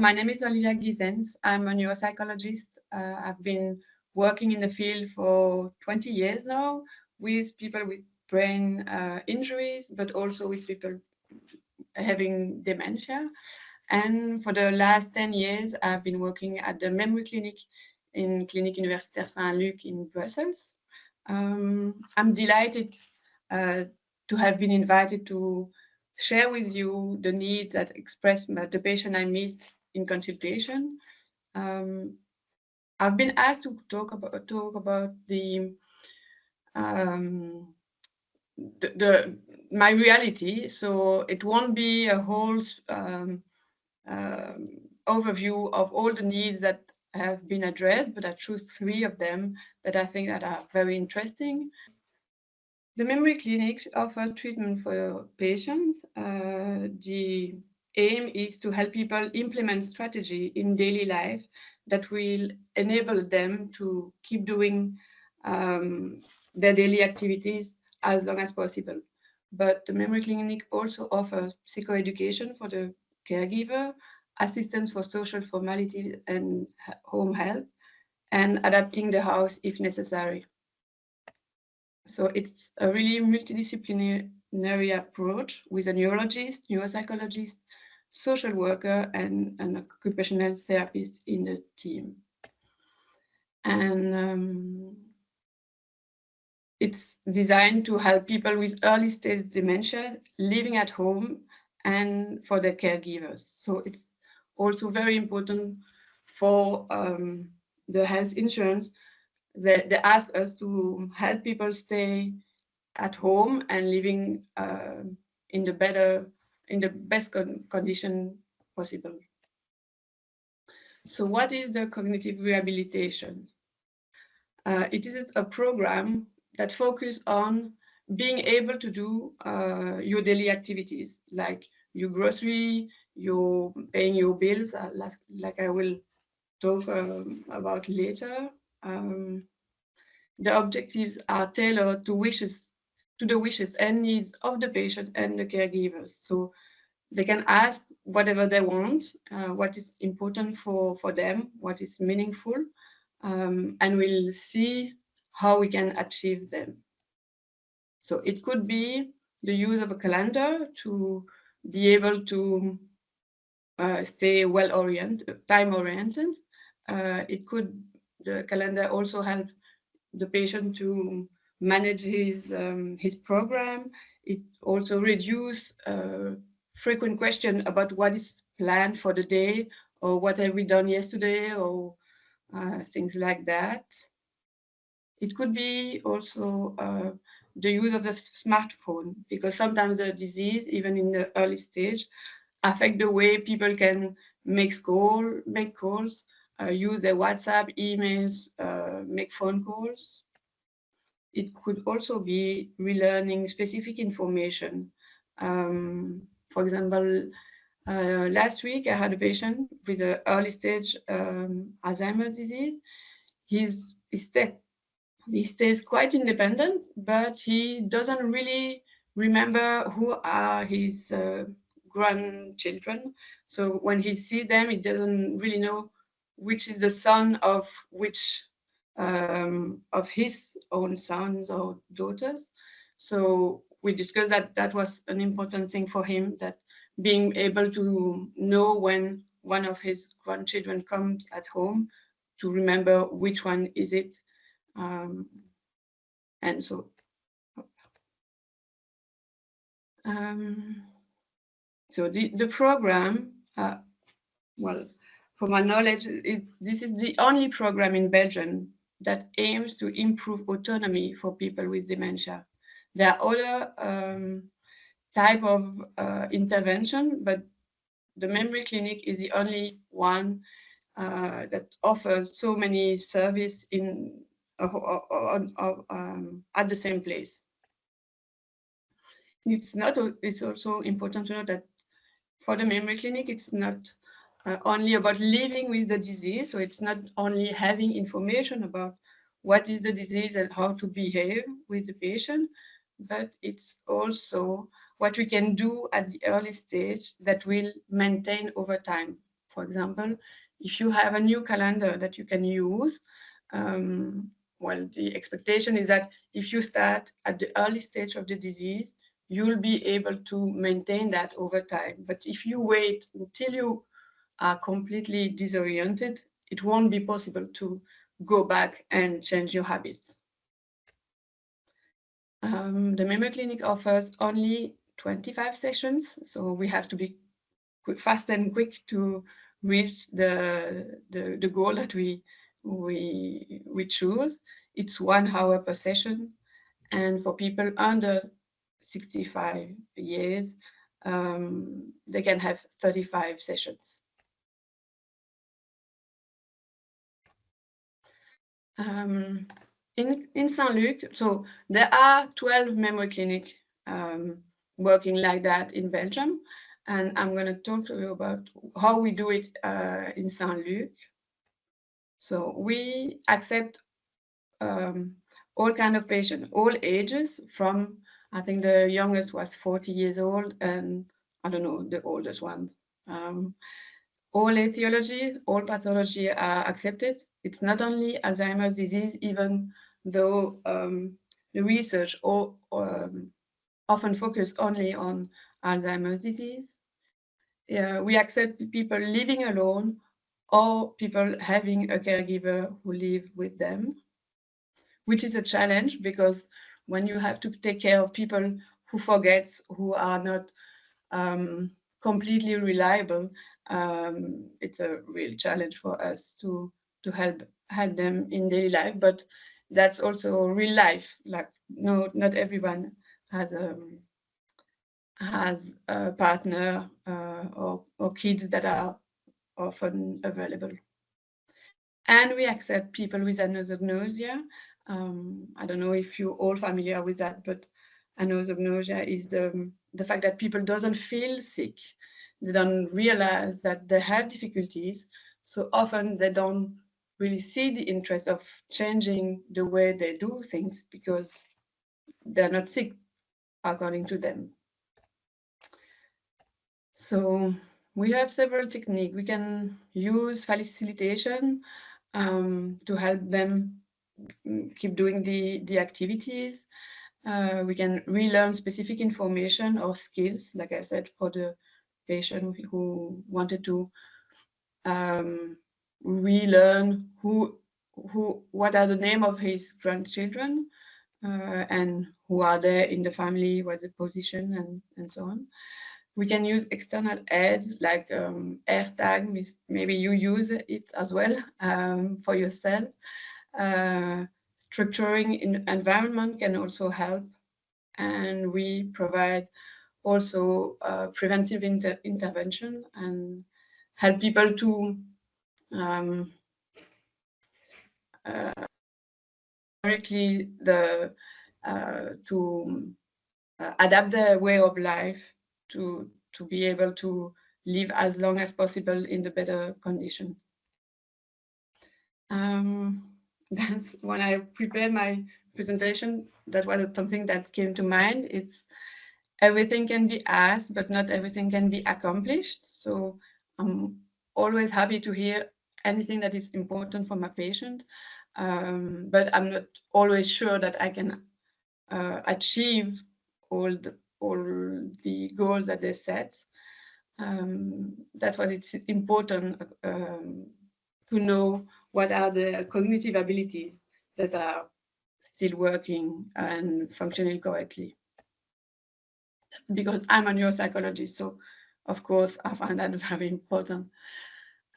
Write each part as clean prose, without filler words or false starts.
my name is Olivia Ghysens. I'm a neuropsychologist. I've been working in the field for 20 years now with people with brain injuries, but also with people having dementia. And for the last 10 years, I've been working at the memory clinic in Clinique Universitaire Saint-Luc in Brussels. I'm delighted to have been invited to share with you the needs that express the patient I meet in consultation. I've been asked to talk about my reality, so it won't be a whole overview of all the needs that have been addressed, but I choose 3 of them that I think that are very interesting. The memory clinics offer treatment for patients. The aim is to help people implement strategy in daily life that will enable them to keep doing their daily activities as long as possible. But the memory clinic also offers psychoeducation for the caregiver, assistance for social formalities and home help, and adapting the house if necessary. So it's a really multidisciplinary approach with a neurologist, neuropsychologist, social worker, and an occupational therapist in the team. And it's designed to help people with early stage dementia living at home and for their caregivers. So it's also very important for the health insurance. They ask us to help people stay at home and living in the best condition possible. So what is the cognitive rehabilitation? It is a program that focuses on being able to do your daily activities, like your grocery, your paying your bills, like I will talk about later. The objectives are tailored to the wishes and needs of the patient and the caregivers. So they can ask whatever they want, what is important for them, what is meaningful, and we'll see how we can achieve them. So it could be the use of a calendar to be able to stay well-oriented, time-oriented. The calendar also help the patient to manage his program. It also reduce frequent question about what is planned for the day or what have we done yesterday or things like that. It could be also the use of the smartphone, because sometimes the disease, even in the early stage, affect the way people can make calls, use their WhatsApp, emails, make phone calls. It could also be relearning specific information. For example, last week I had a patient with an early stage Alzheimer's disease. He stays quite independent, but he doesn't really remember who are his grandchildren. So when he sees them, he doesn't really know which is the son of which of his own sons or daughters. So we discussed that was an important thing for him, that being able to know when one of his grandchildren comes at home, to remember which one is it. And so the program, well, from my knowledge, this is the only program in Belgium that aims to improve autonomy for people with dementia. There are other type of intervention, but the memory clinic is the only one that offers so many services at the same place. It's also important to know that for the memory clinic, it's not only about living with the disease. So it's not only having information about what is the disease and how to behave with the patient, but it's also what we can do at the early stage that will maintain over time. For example, if you have a new calendar that you can use, well, the expectation is that if you start at the early stage of the disease, you'll be able to maintain that over time. But if you wait until you are completely disoriented, it won't be possible to go back and change your habits. The memory clinic offers only 25 sessions, so we have to be fast and quick to reach the goal that we choose. It's 1 hour per session, and for people under 65 years, they can have 35 sessions. In Saint-Luc, so there are 12 memory clinics working like that in Belgium, and I'm going to talk to you about how we do it in Saint-Luc. So we accept all kind of patients, all ages, from, I think the youngest was 40 years old, and I don't know, the oldest one. All etiology, all pathology are accepted. It's not only Alzheimer's disease, even though the research often focus only on Alzheimer's disease. We accept people living alone or people having a caregiver who live with them, which is a challenge because when you have to take care of people who forget, who are not completely reliable, it's a real challenge for us to help them in daily life. But that's also real life. Like, no, not everyone has a partner or kids that are often available. And we accept people with anosognosia. I don't know if you're all familiar with that, but anosognosia is the fact that people doesn't feel sick. They don't realize that they have difficulties. So often they don't really see the interest of changing the way they do things because they're not sick, according to them. So we have several techniques. We can use facilitation to help them keep doing the activities. We can relearn specific information or skills, like I said, for the patient who wanted to relearn what are the name of his grandchildren and who are there in the family, what's the position, and so on. We can use external aids like AirTag. Maybe you use it as well for yourself. Structuring in environment can also help, and we provide also preventive intervention and help people to directly adapt their way of life to be able to live as long as possible in the better condition. That's when I prepared my presentation, that was something that came to mind. It's everything can be asked, but not everything can be accomplished. So I'm always happy to hear anything that is important for my patient, but I'm not always sure that I can achieve all the goals that they set. That's why it's important to know what are the cognitive abilities that are still working and functioning correctly. Because I'm a neuropsychologist, so of course I find that very important.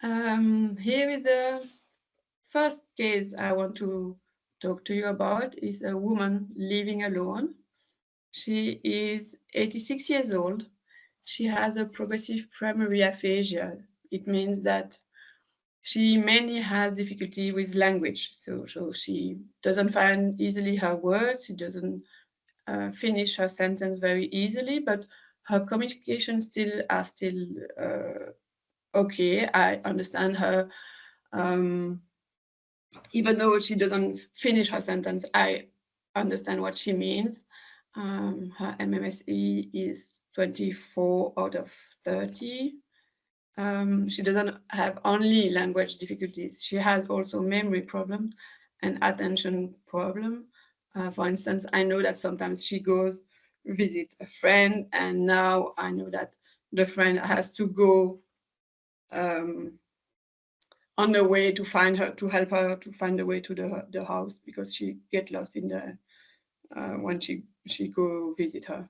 Here is the first case I want to talk to you about. Is a woman living alone. She is 86 years old. She has a progressive primary aphasia. It means that she mainly has difficulty with language. So she doesn't find easily her words. She doesn't finish her sentence very easily, but her communication are still okay. I understand her. Even though she doesn't finish her sentence, I understand what she means. Her MMSE is 24 out of 30. She doesn't have only language difficulties. She has also memory problems and attention problem. For instance, I know that sometimes she goes visit a friend, and now I know that the friend has to go on the way to find her, to help her to find the way to the house, because she get lost in the when she go visit her.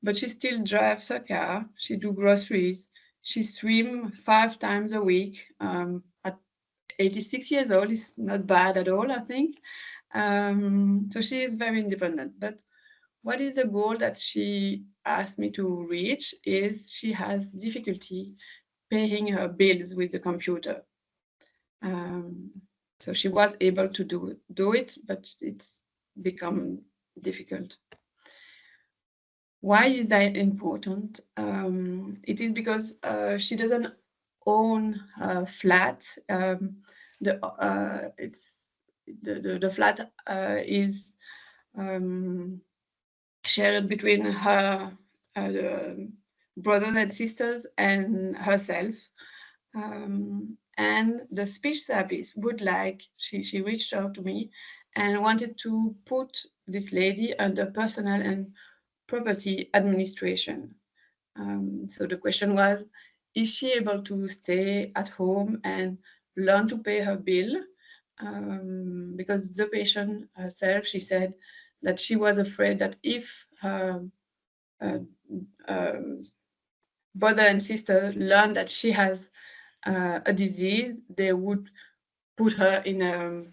But she still drives her car. She do groceries. She swim 5 times a week. At 86 years old, is not bad at all, I think. So she is very independent. But what is the goal that she asked me to reach is she has difficulty paying her bills with the computer. So she was able to do it, but it's become difficult. Why is that important? It is because she doesn't own a flat. The flat is shared between her brothers and sisters and herself. And the speech therapist would like, she reached out to me and wanted to put this lady under personal and property administration. So the question was, is she able to stay at home and learn to pay her bill? Because the patient herself, she said that she was afraid that if her brother and sister learn that she has a disease, they would put her in a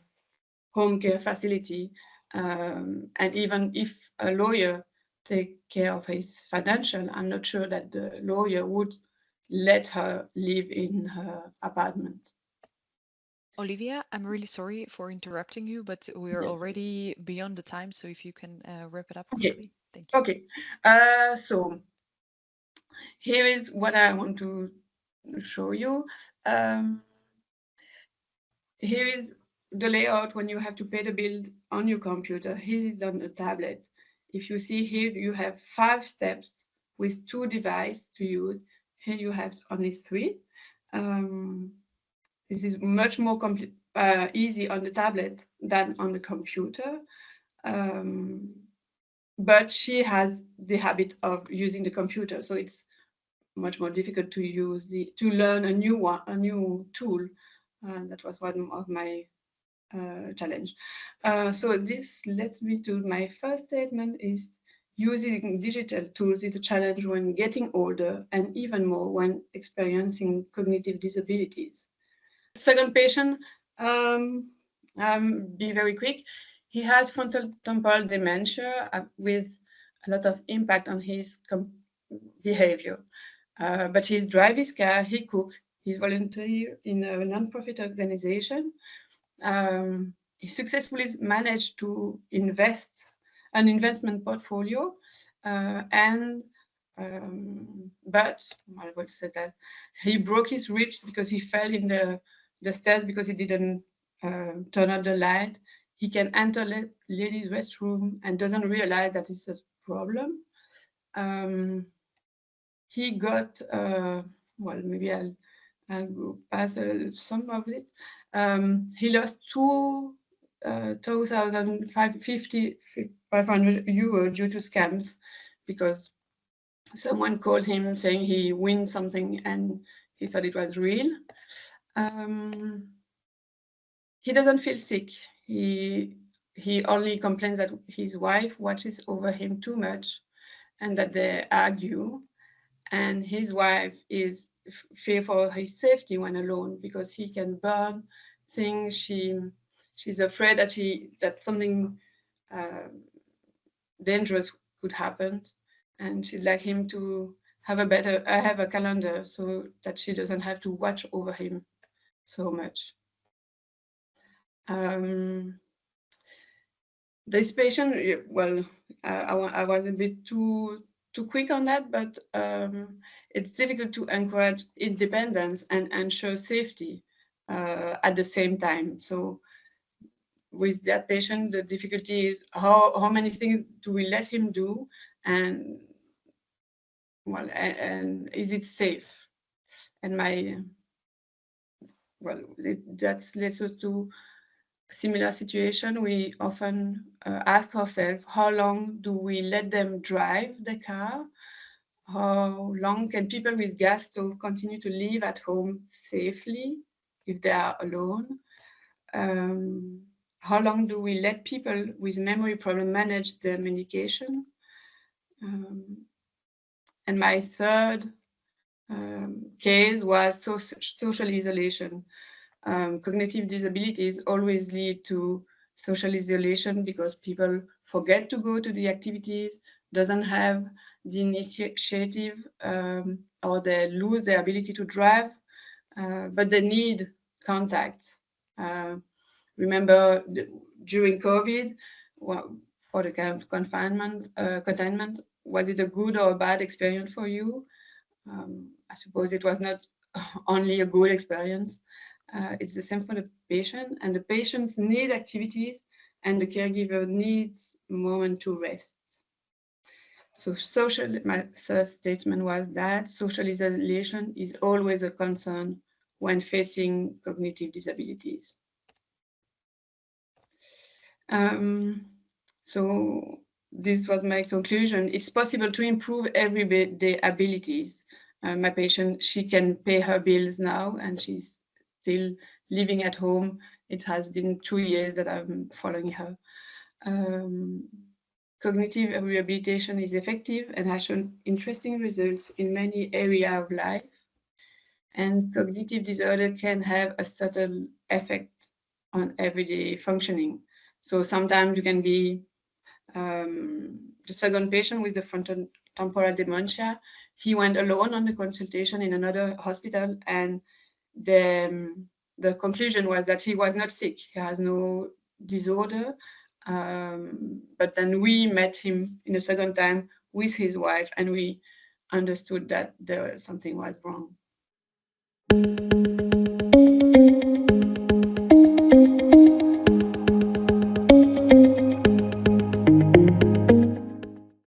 home care facility. And even if a lawyer take care of his financial, I'm not sure that the lawyer would let her live in her apartment. Olivia, I'm really sorry for interrupting you, but we are Yes. already beyond the time. So if you can wrap it up Okay. quickly, thank you. Okay. So here is what I want to show you. Here is the layout when you have to pay the bill on your computer. Here is on the tablet. If you see here, you have 5 steps with 2 devices to use. Here you have only 3. This is much more easy on the tablet than on the computer. But she has the habit of using the computer, so it's much more difficult to use to learn a new tool. That was one of my challenge. So this leads me to my first statement is using digital tools is a challenge when getting older and even more when experiencing cognitive disabilities. Second patient, be very quick. He has frontal temporal dementia with a lot of impact on his behavior. But he drives his car, he cooks, he's volunteer in a non-profit organization. He successfully managed to invest an investment portfolio, but I will say that he broke his wrist because he fell in the stairs because he didn't turn on the light. He can enter ladies' restroom and doesn't realize that it's a problem. He got well, maybe I'll go pass some of it. He lost 2,500 euro due to scams because someone called him saying he won something and he thought it was real. He doesn't feel sick. He only complains that his wife watches over him too much and that they argue. And his wife is fear for his safety when alone because he can burn things. She's afraid that something dangerous could happen, and she'd like him to have a calendar so that she doesn't have to watch over him so much. This patient, well, I was a bit too quick on that, but it's difficult to encourage independence and ensure safety at the same time. So with that patient, the difficulty is how many things do we let him do, and well, and is it safe? that leads us to a similar situation. We often ask ourselves, how long do we let them drive the car? How long can people with gastro continue to live at home safely if they are alone? How long do we let people with memory problem manage their medication? And my third case was social isolation. Cognitive disabilities always lead to social isolation because people forget to go to the activities, doesn't have the initiative, or they lose their ability to drive, but they need contact. Remember, during COVID, for the kind of containment, was it a good or a bad experience for you? I suppose it was not only a good experience. It's the same for the patient, and the patients need activities, and the caregiver needs a moment to rest. So my third statement was that social isolation is always a concern when facing cognitive disabilities. So this was my conclusion. It's possible to improve everyday abilities. My patient, she can pay her bills now, and she's still living at home. It has been 2 years that I'm following her. Cognitive rehabilitation is effective and has shown interesting results in many areas of life. And cognitive disorder can have a subtle effect on everyday functioning. So sometimes you can be the second patient with the frontotemporal dementia. He went alone on the consultation in another hospital, and the conclusion was that he was not sick. He has no disorder. But then we met him in a second time with his wife, and we understood that something was wrong.